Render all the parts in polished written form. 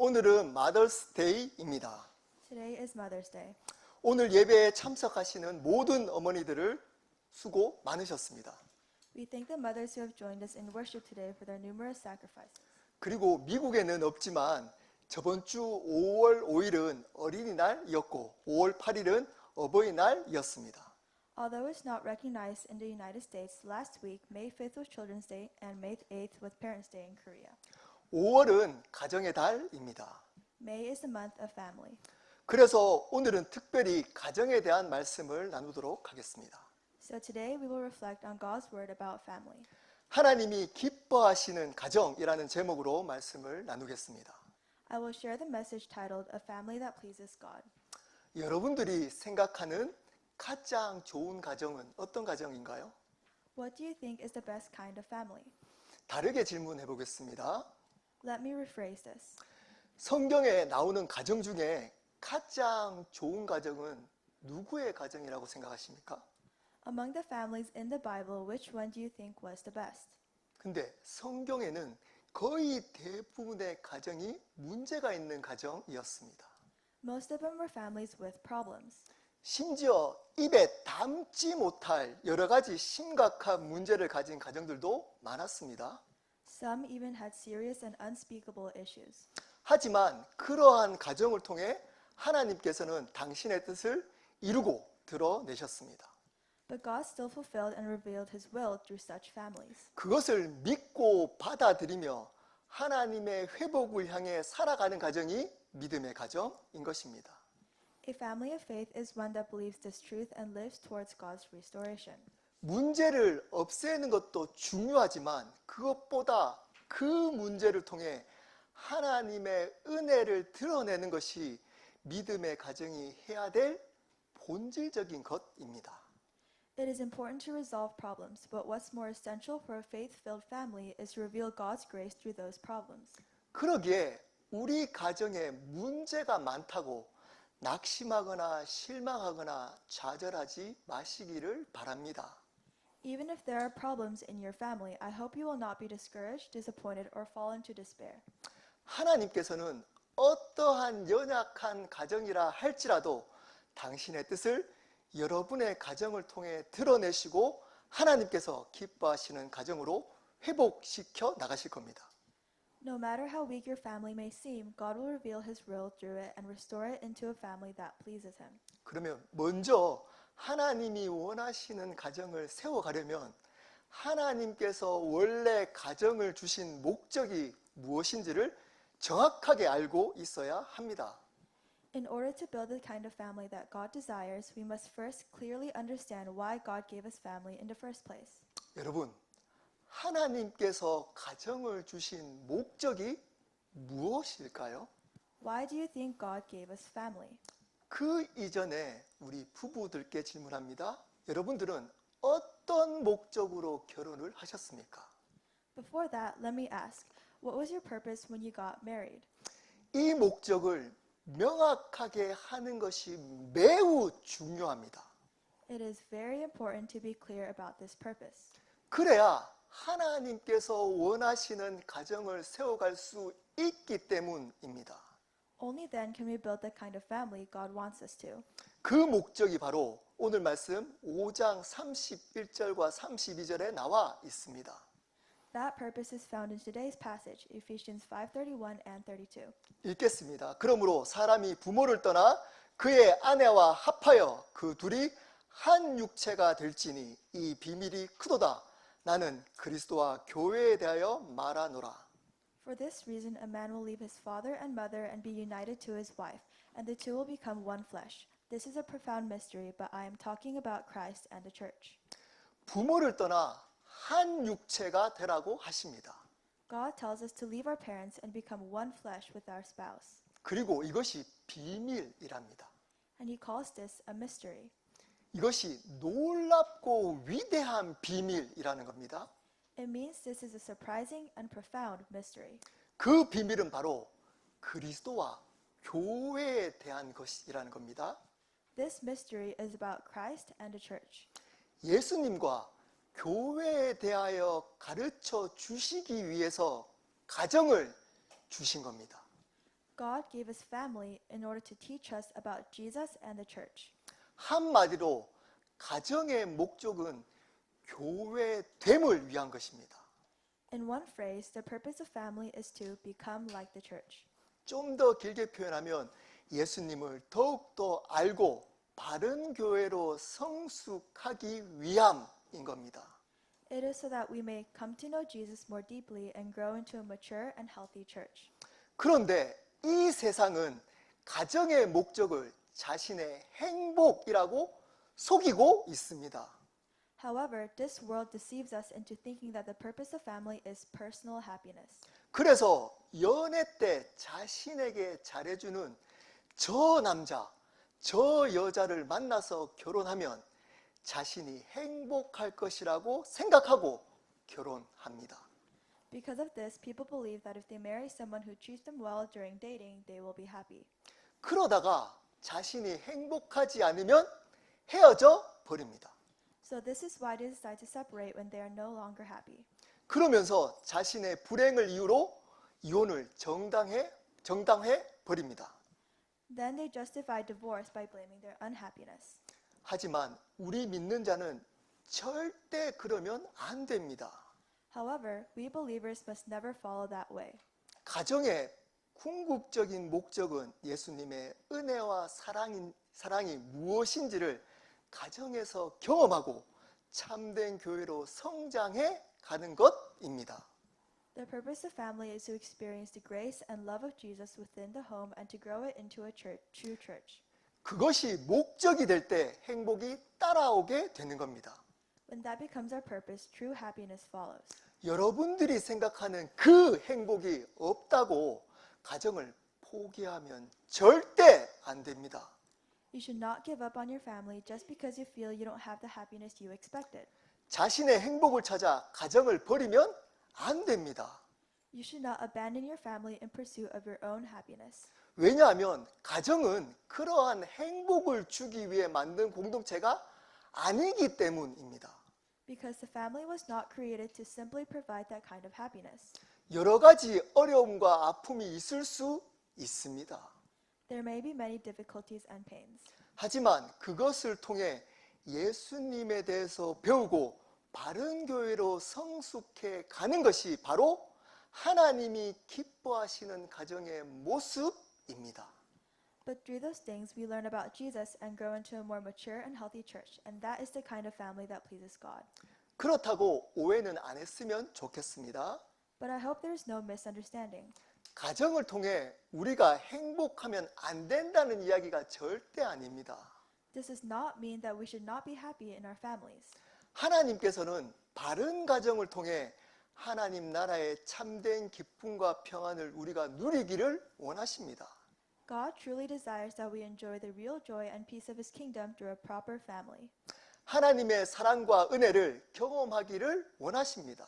오늘은 Mother's Day입니다. Today is Mother's Day. 오늘 예배에 참석하시는 모든 어머니들을 수고 많으셨습니다. We thank the mothers who have joined us in worship today for their numerous sacrifices. 그리고 미국에는 없지만 저번 주 5월 5일은 어린이날이었고 5월 8일은 어버이날이었습니다. Although it's not recognized in the United States, last week, May 5th was Children's Day and May 8th was Parents' Day in Korea. 5월은 가정의 달입니다. May is the month of family. 그래서 오늘은 특별히 가정에 대한 말씀을 나누도록 하겠습니다. So today we will reflect on God's word about family. 하나님이 기뻐하시는 가정이라는 제목으로 말씀을 나누겠습니다. I will share the message titled A Family That Pleases God. 여러분들이 생각하는 가장 좋은 가정은 어떤 가정인가요? What do you think is the best kind of family? 다르게 질문해 보겠습니다. Let me rephrase this. 성경에 나오는 가정 중에 가장 좋은 가정은 누구의 가정이라고 생각하십니까? Among the families in the Bible, which one do you think was the best? 근데 성경에는 거의 대부분의 가정이 문제가 있는 가정이었습니다. Most of them were families with problems. 심지어 입에 담지 못할 여러 가지 심각한 문제를 가진 가정들도 많았습니다. Some even had serious and unspeakable issues. 하지만 그러한 가정을 통해 하나님께서는 당신의 뜻을 이루고 드러내셨습니다. But God still fulfilled and revealed His will through such families. 그것을 믿고 받아들이며 하나님의 회복을 향해 살아가는 가정이 믿음의 가정인 것입니다. A family of faith is one that believes this truth and lives towards God's restoration. 문제를 없애는 것도 중요하지만 그것보다 그 문제를 통해 하나님의 은혜를 드러내는 것이 믿음의 가정이 해야 될 본질적인 것입니다. It is important to resolve problems, but what's more essential for a faith-filled family is to reveal God's grace through those problems. 그러기에 우리 가정에 문제가 많다고 낙심하거나 실망하거나 좌절하지 마시기를 바랍니다. Even if there are problems in your family, I hope you will not be discouraged, disappointed, or fall into despair. 하나님께서는 어떠한 연약한 가정이라 할지라도 당신의 뜻을 여러분의 가정을 통해 드러내시고 하나님께서 기뻐하시는 가정으로 회복시켜 나가실 겁니다. No matter how weak your family may seem, God will reveal His will through it and restore it into a family that pleases Him. 그러면 먼저 하나님이 원하시는 가정을 세워가려면 하나님께서 원래 가정을 주신 목적이 무엇인지를 정확하게 알고 있어야 합니다. In order to build the kind of family that God desires, we must first clearly understand why God gave us family in the first place. 여러분, 하나님께서 가정을 주신 목적이 무엇일까요? Why do you think God gave us family? 그 이전에 우리 부부들께 질문합니다. 여러분들은 어떤 목적으로 결혼을 하셨습니까? Before that, let me ask, what was your purpose when you got married? 이 목적을 명확하게 하는 것이 매우 중요합니다. It is very important to be clear about this purpose. 그래야 하나님께서 원하시는 가정을 세워갈 수 있기 때문입니다. Only then can we build the kind of family God wants us to. 그 목적이 바로 오늘 말씀 5장 31절과 32절에 나와 있습니다. That purpose is found in today's passage, Ephesians 5:31 and 32. 읽겠습니다. 그러므로 사람이 부모를 떠나 그의 아내와 합하여 그 둘이 한 육체가 될지니 이 비밀이 크도다. 나는 그리스도와 교회에 대하여 말하노라. For this reason, a man will leave his father and mother and be united to his wife, and the two will become one flesh. This is a profound mystery, but I am talking about Christ and the church. 부모를 떠나 한 육체가 되라고 하십니다. God tells us to leave our parents and become one flesh with our spouse. 그리고 이것이 비밀이랍니다. And he calls this a mystery. 이것이 놀랍고 위대한 비밀이라는 겁니다. It means this is a surprising and profound mystery. 그 비밀은 바로 그리스도와 교회에 대한 것이라는 겁니다. This mystery is about Christ and the church. 예수님과 교회에 대하여 가르쳐 주시기 위해서 가정을 주신 겁니다. God gave us family in order to teach us about Jesus and the church. 한마디로 가정의 목적은 교회됨을 위한 것입니다. In one phrase, the purpose of family is to become like the church. 좀 더 길게 표현하면 예수님을 더욱더 알고 바른 교회로 성숙하기 위함인 겁니다. It is so that we may come to know Jesus more deeply and grow into a mature and healthy church. 그런데 이 세상은 가정의 목적을 자신의 행복이라고 속이고 있습니다. However, this world deceives us into thinking that the purpose of family is personal happiness. 그래서 연애 때 자신에게 잘해주는 저 남자, 저 여자를 만나서 결혼하면 자신이 행복할 것이라고 생각하고 결혼합니다. Because of this, people believe that if they marry someone who treats them well during dating, they will be happy. 그러다가 자신이 행복하지 않으면 헤어져 버립니다. So this is why they decide to separate when they are no longer happy. 그러면서 자신의 불행을 이유로 이혼을 정당해 버립니다. Then they justify divorce by blaming their unhappiness. 하지만 우리 믿는 자는 절대 그러면 안 됩니다. However, we believers must never follow that way. 가정의 궁극적인 목적은 예수님의 은혜와 사랑이 무엇인지를 가정에서 경험하고 참된 교회로 성장해 가는 것입니다. The purpose of family is to experience the grace and love of Jesus within the home and to grow it into a true church. 그것이 목적이 될 때 행복이 따라오게 되는 겁니다. When that becomes our purpose, true happiness follows. 여러분들이 생각하는 그 행복이 없다고 가정을 포기하면 절대 안 됩니다. You should not give up on your family just because you feel you don't have the happiness you expected. 자신의 행복을 찾아 가정을 버리면 안 됩니다. You should not abandon your family in pursuit of your own happiness. 왜냐하면 가정은 그러한 행복을 주기 위해 만든 공동체가 아니기 때문입니다. Because the family was not created to simply provide that kind of happiness. 여러 가지 어려움과 아픔이 있을 수 있습니다. There may be many difficulties and pains. 하지만 그것을 통해 예수님에 대해서 배우고 바른 교회로 성숙해 가는 것이 바로 하나님이 기뻐하시는 가정의 모습입니다. But through those things, we learn about Jesus and grow into a more mature and healthy church, and that is the kind of family that pleases God. 그렇다고 오해는 안 했으면 좋겠습니다. But I hope there is no misunderstanding. 가정을 통해 우리가 행복하면 안 된다는 이야기가 절대 아닙니다. This does not mean that we should not be happy in our families. 하나님께서는 바른 가정을 통해 하나님 나라의 참된 기쁨과 평안을 우리가 누리기를 원하십니다. God truly desires that we enjoy the real joy and peace of His kingdom through a proper family. 하나님의 사랑과 은혜를 경험하기를 원하십니다.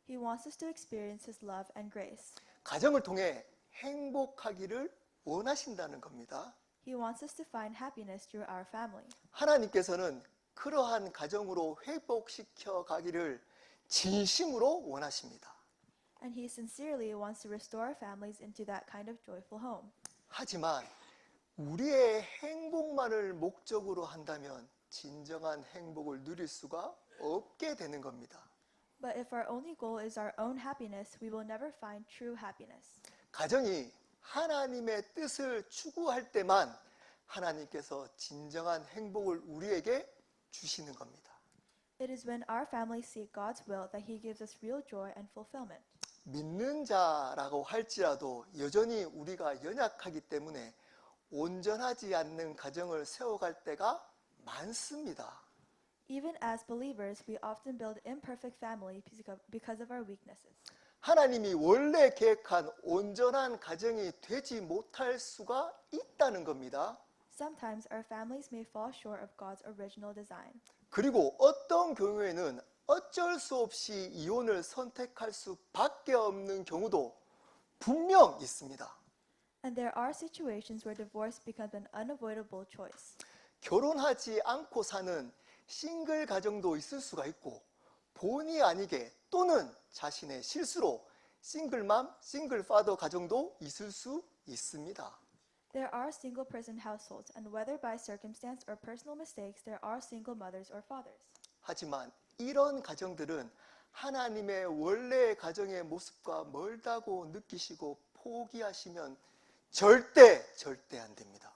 He wants us to experience His love and grace. 가정을 통해 행복하기를 원하신다는 겁니다. He wants us to find happiness through our family. 하나님께서는 그러한 가정으로 회복시켜 가기를 진심으로 원하십니다. And He sincerely wants to restore our families into that kind of joyful home. 하지만 우리의 행복만을 목적으로 한다면 진정한 행복을 누릴 수가 없게 되는 겁니다. But if our only goal is our own happiness, we will never find true happiness. 가정이 하나님의 뜻을 추구할 때만 하나님께서 진정한 행복을 우리에게 주시는 겁니다. It is when our families seek God's will that He gives us real joy and fulfillment. 믿는 자라고 할지라도 여전히 우리가 연약하기 때문에 온전하지 않는 가정을 세워갈 때가 많습니다. Even as believers, we often build imperfect families because of our weaknesses. 하나님이 원래 계획한 온전한 가정이 되지 못할 수가 있다는 겁니다. Sometimes our families may fall short of God's original design. 그리고 어떤 경우에는 어쩔 수 없이 이혼을 선택할 수밖에 없는 경우도 분명 있습니다. And there are situations where divorce becomes an unavoidable choice. 결혼하지 않고 사는 싱글 가정도 있을 수가 있고 본의 아니게 또는 자신의 실수로 싱글맘, 싱글파더 가정도 있을 수 있습니다. There are single person households, and whether by circumstance or personal mistakes, there are single mothers or fathers. 하지만 이런 가정들은 하나님의 원래의 가정의 모습과 멀다고 느끼시고 포기하시면 절대 안 됩니다.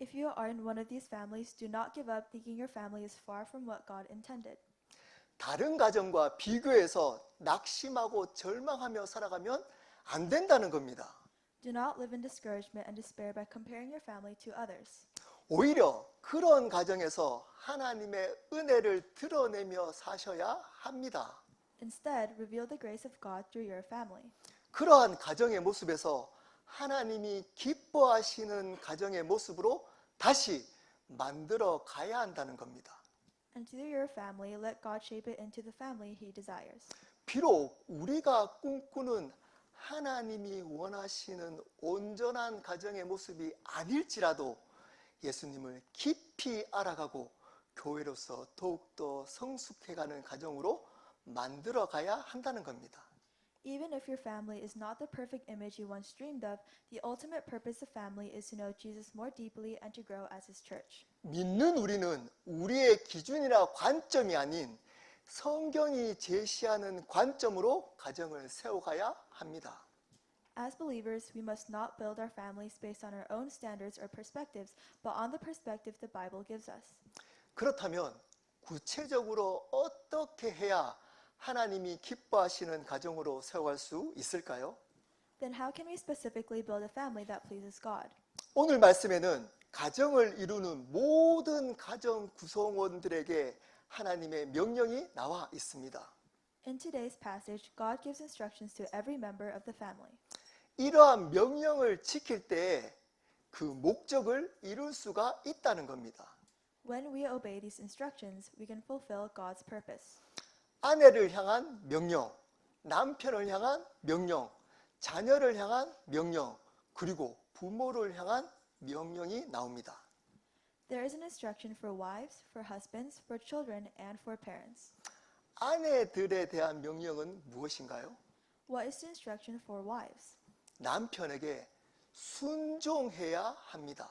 If you are in one of these families, do not give up thinking your family is far from what God intended. 다른 가정과 비교해서 낙심하고 절망하며 살아가면 안 된다는 겁니다. Do not live in discouragement and despair by comparing your family to others. 오히려 그런 가정에서 하나님의 은혜를 드러내며 사셔야 합니다. Instead, reveal the grace of God through your family. 그러한 가정의 모습에서 하나님이 기뻐하시는 가정의 모습으로 다시 만들어 가야 한다는 겁니다. And through your family, let God shape it into the family He desires. 비록 우리가 꿈꾸는 하나님이 원하시는 온전한 가정의 모습이 아닐지라도 예수님을 깊이 알아가고 교회로서 더욱더 성숙해가는 가정으로 만들어 가야 한다는 겁니다. Even if your family is not the perfect image you once dreamed of, the ultimate purpose of family is to know Jesus more deeply and to grow as His church. 믿는 우리는 우리의 기준이나 관점이 아닌 성경이 제시하는 관점으로 가정을 세워가야 합니다. As believers, we must not build our families based on our own standards or perspectives, but on the perspective the Bible gives us. 그렇다면 구체적으로 어떻게 해야 하나님이 기뻐하시는 가정으로 세워갈 수 있을까요? Then how can we specifically build a family that pleases God? 오늘 말씀에는 가정을 이루는 모든 가정 구성원들에게 하나님의 명령이 나와 있습니다. In today's passage, God gives instructions to every member of the family. 이러한 명령을 지킬 때 그 목적을 이룰 수가 있다는 겁니다. When we obey these instructions, we can fulfill God's purpose. 아내를 향한 명령, 남편을 향한 명령, 자녀를 향한 명령, 그리고 부모를 향한 명령이 나옵니다. There is an instruction for wives, for husbands, for children, and for parents. 아내들에 대한 명령은 무엇인가요? What is the instruction for wives? 남편에게 순종해야 합니다.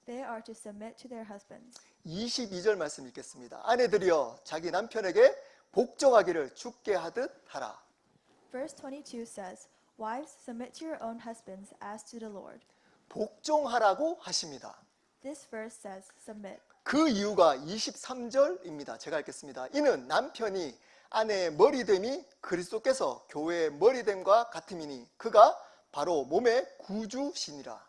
They are to submit to their husbands. 22절 말씀 읽겠습니다. 아내들이여 자기 남편에게 복종하기를 주께 하듯 하라. Verse 22 says, Wives, submit to your own husbands as to the Lord. 복종하라고 하십니다. This verse says, submit. 그 이유가 23절입니다. 제가 읽겠습니다. 이는 남편이 아내의 머리됨이 그리스도께서 교회의 머리됨과 같음이니 그가 바로 몸의 구주시니라.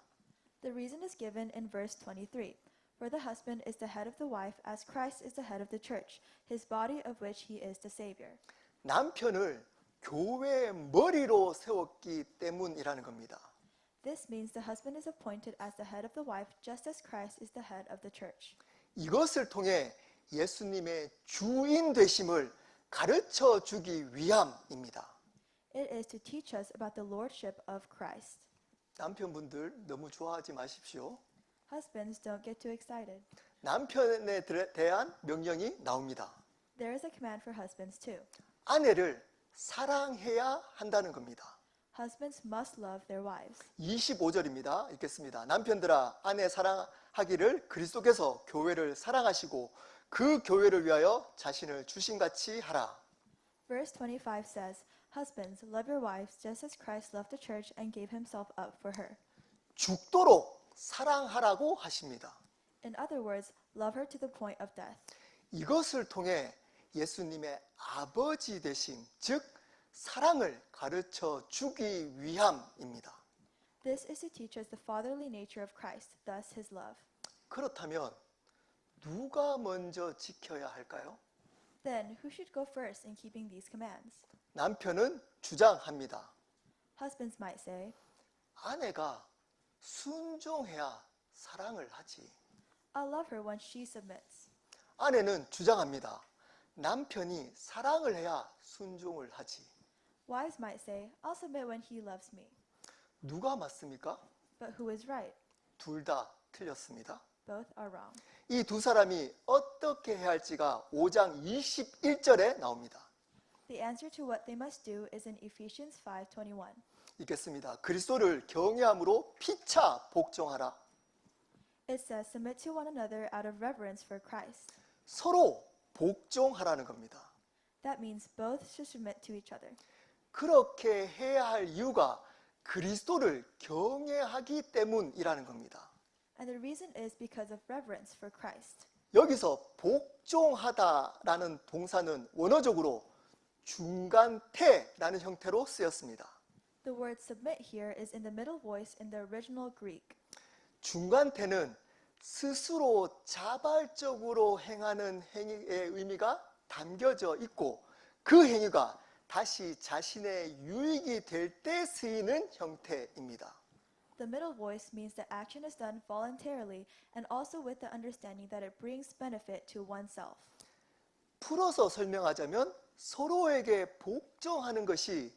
The reason is given in verse 23. For the husband is the head of the wife, as Christ is the head of the church, his body of which he is the Savior. 남편을 교회의 머리로 세웠기 때문이라는 겁니다. This means the husband is appointed as the head of the wife, just as Christ is the head of the church. 이것을 통해 예수님의 주인 되심을 가르쳐 주기 위함입니다. It is to teach us about the lordship of Christ. 남편분들 너무 좋아하지 마십시오. Husbands, don't get too excited. 남편에 대한 명령이 나옵니다. There is a command for husbands too. 아내를 사랑해야 한다는 겁니다. Husbands must love their wives. 25절입니다. 읽겠습니다. 남편들아 아내 사랑하기를 그리스도께서 교회를 사랑하시고 그 교회를 위하여 자신을 주신같이 하라. Verse 25 says, Husbands, love your wives just as Christ loved the church and gave himself up for her. 죽도록 사랑하라고 하십니다. In other words, love her to the point of death. 이것을 통해 예수님의 아버지 되심, 즉 사랑을 가르쳐 주기 위함입니다. This is to teach us the fatherly nature of Christ, thus his love. 그렇다면 누가 먼저 지켜야 할까요? Then, who should go first in keeping these commands? 남편은 주장합니다. Husbands might say, 아내가 순종해야 사랑을 하지. I'll love her when she submits. 아내는 주장합니다. 남편이 사랑을 해야 순종을 하지. Wives might say, I'll submit when he loves me. 누가 맞습니까? But who is right? 둘 다 틀렸습니다. Both are wrong. 이 두 사람이 어떻게 해야 할지가 5장 21절에 나옵니다. The answer to what they must do is in Ephesians 5:21. 읽겠습니다. 그리스도를 경외함으로 피차 복종하라. It says, submit to one another out of reverence for Christ. 서로 복종하라는 겁니다. That means both should submit to each other. 그렇게 해야 할 이유가 그리스도를 경외하기 때문이라는 겁니다. And the reason is because of reverence for Christ. 여기서 복종하다라는 동사는 원어적으로 중간태라는 형태로 쓰였습니다. The word submit here is in the middle voice in the original Greek. 중간태는 스스로 자발적으로 행하는 행위의 의미가 담겨져 있고 그 행위가 다시 자신의 유익이 될 때 쓰이는 형태입니다. The middle voice means the action is done voluntarily and also with the understanding that it brings benefit to oneself. 풀어서 설명하자면 서로에게 복종하는 것이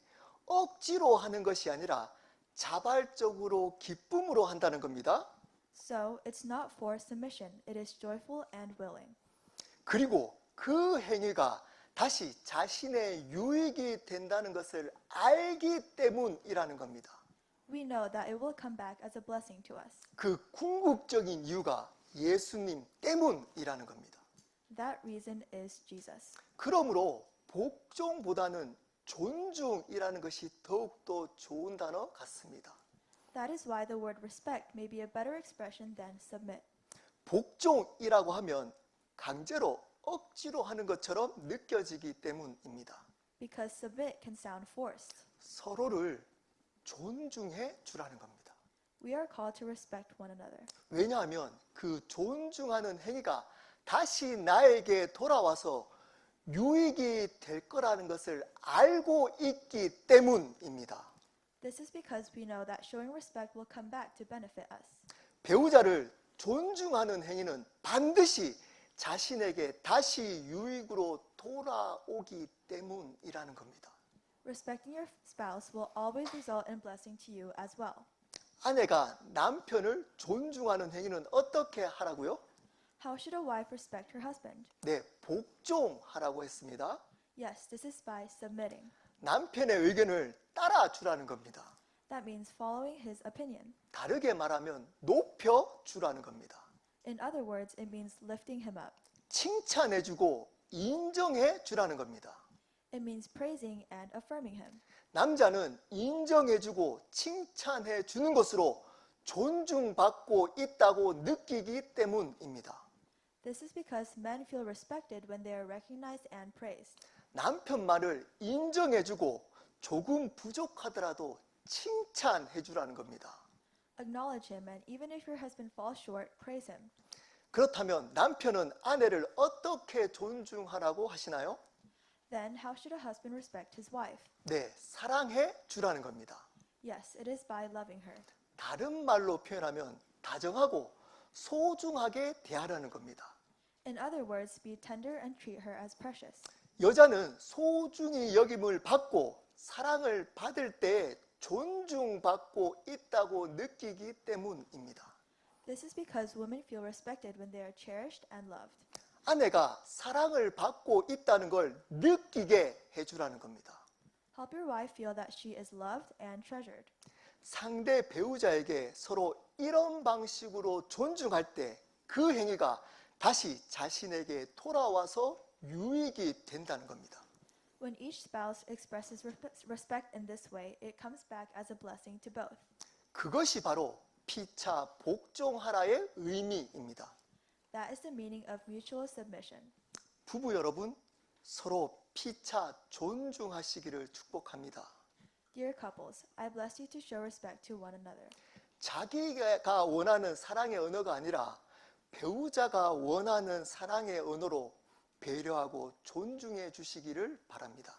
억지로 하는 것이 아니라 자발적으로 기쁨으로 한다는 겁니다. So, it's not forced submission, it is joyful and willing. 그리고 그 행위가 다시 자신의 유익이 된다는 것을 알기 때문이라는 겁니다. We know that it will come back as a blessing to us. 그 궁극적인 이유가 예수님 때문이라는 겁니다. That reason is Jesus. 그러므로 복종보다는 존중이라는 것이 더욱더 좋은 단어 같습니다. That is why the word respect may be a better expression than submit. 복종이라고 하면 강제로 억지로 하는 것처럼 느껴지기 때문입니다. Because submit can sound forced. 서로를 존중해 주라는 겁니다. We are called to respect one another. 왜냐하면 그 존중하는 행위가 다시 나에게 돌아와서 유익이 될 거라는 것을 알고 있기 때문입니다. This is because we know that showing respect will come back to benefit us. 배우자를 존중하는 행위는 반드시 자신에게 다시 유익으로 돌아오기 때문이라는 겁니다. Respecting your spouse will always result in blessing to you as well. 아내가 남편을 존중하는 행위는 어떻게 하라고요? How should a wife respect her husband? 네, 복종하라고 했습니다. Yes, this is by submitting. 남편의 의견을 따라주라는 겁니다. That means following his opinion. 다르게 말하면 높여주라는 겁니다. In other words, it means lifting him up. 칭찬해주고 인정해주라는 겁니다. It means praising and affirming him. 남자는 인정해주고 칭찬해주는 것으로 존중받고 있다고 느끼기 때문입니다. This is because men feel respected when they are recognized and praised. 남편 말을 인정해주고 조금 부족하더라도 칭찬해주라는 겁니다. Acknowledge him, and even if your husband falls short, praise him. 그렇다면 남편은 아내를 어떻게 존중하라고 하시나요? Then, how should a husband respect his wife? 네, 사랑해주라는 겁니다. Yes, it is by loving her. 다른 말로 표현하면 다정하고 소중하게 대하라는 겁니다. In other words, be tender and treat her as precious. 여자는 소중히 여김을 받고 사랑을 받을 때 존중받고 있다고 느끼기 때문입니다. This is because women feel respected when they are cherished and loved. 아내가 사랑을 받고 있다는 걸 느끼게 해주라는 겁니다. Help your wife feel that she is loved and treasured. 상대 배우자에게 서로 이런 방식으로 존중할 때 그 행위가 다시 자신에게 돌아와서 유익이 된다는 겁니다. When each spouse expresses respect in this way, it comes back as a blessing to both. 그것이 바로 피차 복종하라의 의미입니다. That is the meaning of mutual submission. 부부 여러분, 서로 피차 존중하시기를 축복합니다. Dear couples, I bless you to show respect to one another. 자기가 원하는 사랑의 언어가 아니라 배우자가 원하는 사랑의 언어로 배려하고 존중해 주시기를 바랍니다.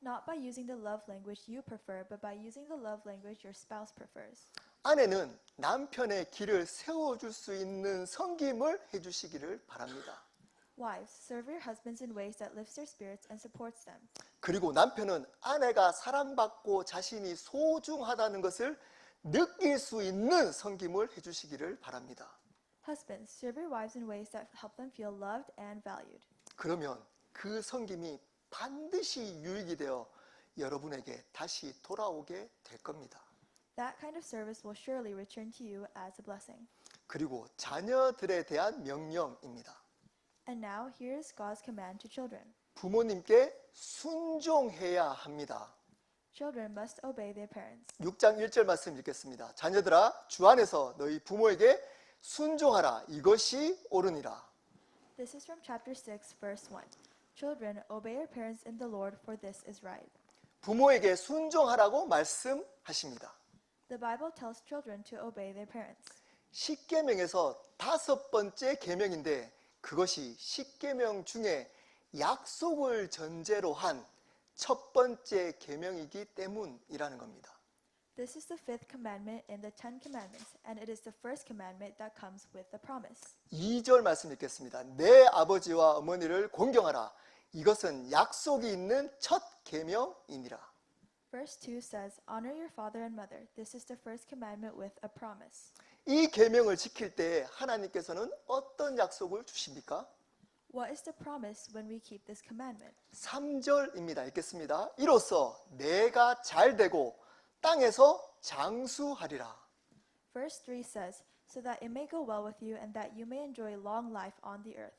Not by using the love language you prefer, but by using the love language your spouse prefers. 아내는 남편의 길을 세워줄 수 있는 섬김을 해주시기를 바랍니다. Wives, serve your husbands in ways that lifts their spirits and supports them. 그리고 남편은 아내가 사랑받고 자신이 소중하다는 것을 느낄 수 있는 섬김을 해주시기를 바랍니다. Husbands, serve your wives in ways that help them feel loved and valued. 그러면 그 섬김이 반드시 유익이 되어 여러분에게 다시 돌아오게 될 겁니다. That kind of service will surely return to you as a blessing. 그리고 자녀들에 대한 명령입니다. And now, here is God's command to children. 부모님께 순종해야 합니다. Children must obey their parents. 6장 1절 말씀 읽겠습니다. 자녀들아, 주 안에서 너희 부모에게 순종하라. 이것이 옳으니라. This is from chapter 6, verse 1. Children, obey your parents in the Lord, for this is right. 부모에게 순종하라고 말씀하십니다. The Bible tells children to obey their parents. 십계명에서 5번째 계명인데 그것이 십계명 중에 약속을 전제로 한 첫 번째 계명이기 때문이라는 겁니다. This is the fifth commandment in the Ten Commandments, and it is the first commandment that comes with the promise. 2절 말씀 읽겠습니다. 내 아버지와 어머니를 공경하라. 이것은 약속이 있는 첫 계명이니라. Verse 2 says, Honor your father and mother. This is the first commandment with a promise. 이 계명을 지킬 때 하나님께서는 어떤 약속을 주십니까? What is the promise when we keep this commandment? 3절입니다. 읽겠습니다. 이로써 내가 잘 되고 땅에서 장수하리라. Verse 3 says, So that it may go well with you and that you may enjoy long life on the earth.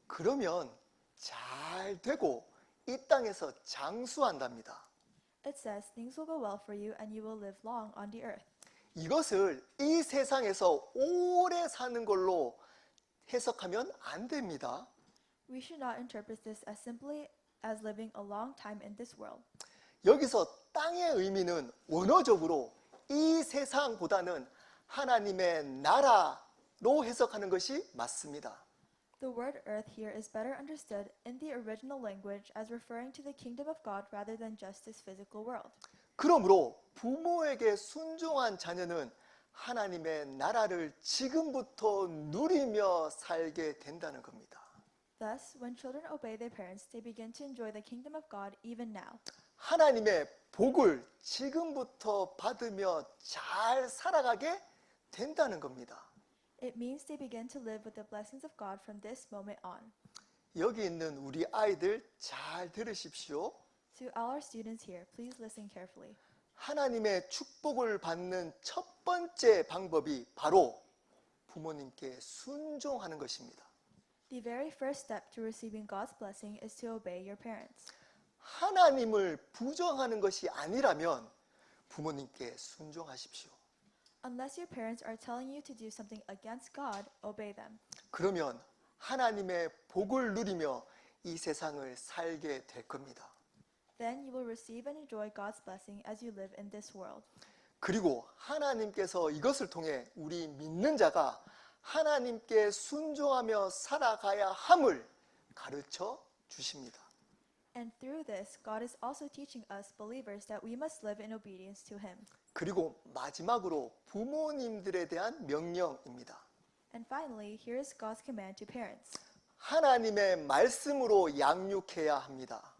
그러면 잘 되고 이 땅에서 장수한답니다. It says, Things will go well for you and you will live long on the earth. 이것을 이 세상에서 오래 사는 걸로 해석하면 안 됩니다. We should not interpret this as simply as living a long time in this world. 여기서 땅의 의미는 원어적으로 이 세상보다는 하나님의 나라로 해석하는 것이 맞습니다. The word earth here is better understood in the original language as referring to the kingdom of God rather than just this physical world. 그러므로 부모에게 순종한 자녀는 하나님의 나라를 지금부터 누리며 살게 된다는 겁니다. Thus, when children obey their parents, they begin to enjoy the kingdom of God even now. 하나님의 복을 지금부터 받으며 잘 살아가게 된다는 겁니다. It means they begin to live with the blessings of God from this moment on. 여기 있는 우리 아이들 잘 들으십시오. To all our students here, please listen carefully. 하나님의 축복을 받는 첫 번째 방법이 바로 부모님께 순종하는 것입니다. The very first step to receiving God's blessing is to obey your parents. 하나님을 부정하는 것이 아니라면 부모님께 순종하십시오. Unless your parents are telling you to do something against God, obey them. 그러면 하나님의 복을 누리며 이 세상을 살게 될 겁니다. Then you will receive and enjoy God's blessing as you live in this world. 그리고 하나님께서 이것을 통해 우리 믿는 자가 하나님께 순종하며 살아가야 함을 가르쳐 주십니다. And through this, God is also teaching us believers that we must live in obedience to Him. 그리고 마지막으로 부모님들에 대한 명령입니다. And finally, here is God's command to parents. 하나님의 말씀으로 양육해야 합니다.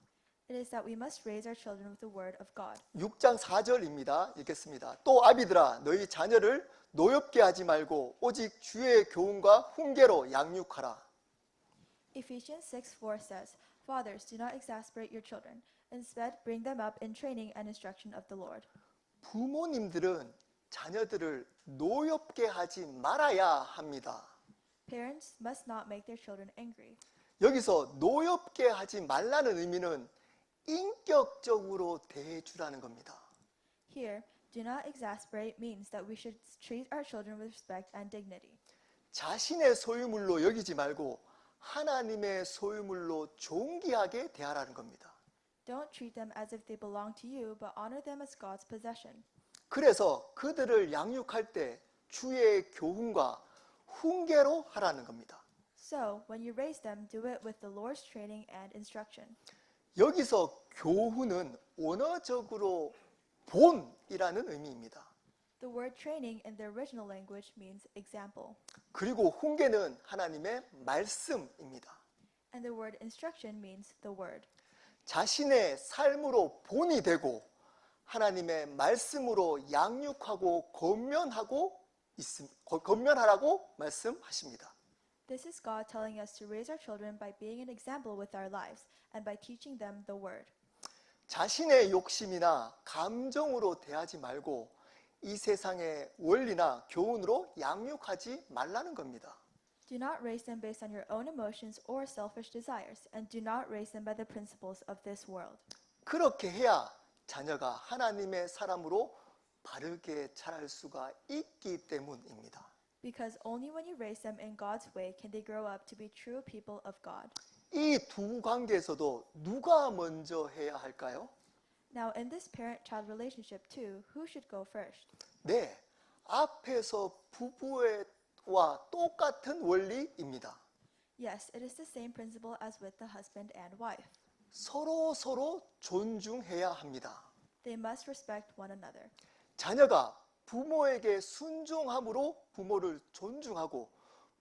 It is that we must raise our children with the word of God. 6장 4절입니다. 읽겠습니다. 또 아비들아 너희 자녀를 노엽게 하지 말고 오직 주의 교훈과 훈계로 양육하라. Ephesians 6:4 says, Fathers, do not exasperate your children. Instead, bring them up in training and instruction of the Lord. 부모님들은 자녀들을 노엽게 하지 말아야 합니다. Parents must not make their children angry. 여기서 노엽게 하지 말라는 의미는 인격적으로 대해주라는 겁니다. Here, do not exasperate means that we should treat our children with respect and dignity. 자신의 소유물로 여기지 말고 하나님의 소유물로 존귀하게 대하라는 겁니다. Don't treat them as if they belong to you, but honor them as God's possession. 그래서 그들을 양육할 때 주의 교훈과 훈계로 하라는 겁니다. So, when you raise them, do it with the Lord's training and instruction. 여기서 교훈은 원어적으로 본이라는 의미입니다. The word training in the original language means example. 그리고 훈계는 하나님의 말씀입니다. And the word instruction means the word. 자신의 삶으로 본이 되고 하나님의 말씀으로 양육하고 권면하라고 말씀하십니다. This is God telling us to raise our children by being an example with our lives and by teaching them the word. 자신의 욕심이나 감정으로 대하지 말고 이 세상의 원리나 교훈으로 양육하지 말라는 겁니다. Do not raise them based on your own emotions or selfish desires, and do not raise them by the principles of this world. 그렇게 해야 자녀가 하나님의 사람으로 바르게 자랄 수가 있기 때문입니다. Because only when you raise them in God's way can they grow up to be true people of God. 이 두 관계에서도 누가 먼저 해야 할까요? Now, in this parent-child relationship too, who should go first? 네, 앞에서 부부와 똑같은 원리입니다. Yes, it is the same principle as with the husband and wife. 서로 존중해야 합니다. They must respect one another. 자녀가 부모에게 순종함으로 부모를 존중하고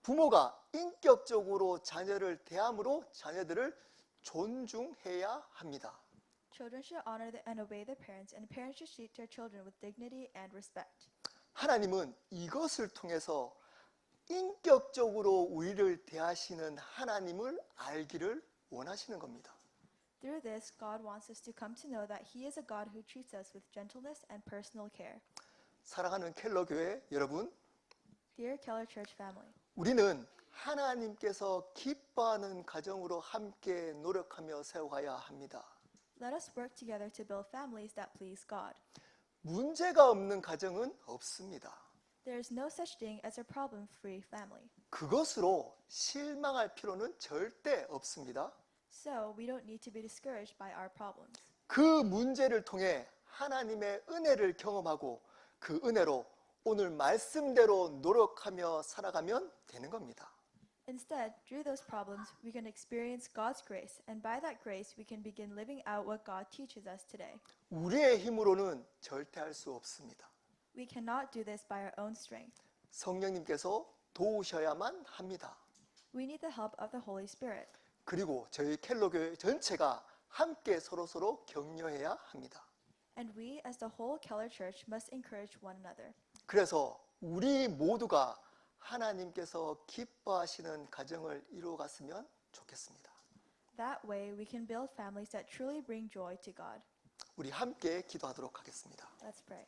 부모가 인격적으로 자녀를 대함으로 자녀들을 존중해야 합니다. Children should honor and obey their parents, and parents should treat their children with dignity and respect. 하나님은 이것을 통해서 인격적으로 우리를 대하시는 하나님을 알기를 원하시는 겁니다. Through this, God wants us to come to know that He is a God who treats us with gentleness and personal care. 사랑하는 켈러 교회 여러분, Dear Keller Church family, 우리는 하나님께서 기뻐하는 가정으로 함께 노력하며 세워가야 합니다. let us work together to build families that please God. 문제가 없는 가정은 없습니다. There is no such thing as a problem-free family. 그것으로 실망할 필요는 절대 없습니다. So, we don't need to be discouraged by our problems. 그 문제를 통해 하나님의 은혜를 경험하고 그 은혜로 오늘 말씀대로 노력하며 살아가면 되는 겁니다. Instead, through those problems, we can experience God's grace, and by that grace, we can begin living out what God teaches us today. 우리의 힘으로는 절대 할 수 없습니다. We cannot do this by our own strength. 성령님께서 도우셔야만 합니다. We need the help of the Holy Spirit. 그리고 저희 켈러 교회 전체가 함께 서로 격려해야 합니다. And we, as the whole Keller Church, must encourage one another. 그래서 우리 모두가 하나님께서 기뻐하시는 가정을 이루어갔으면 좋겠습니다. That way, we can build families that truly bring joy to God. 우리 함께 기도하도록 하겠습니다. Let's pray.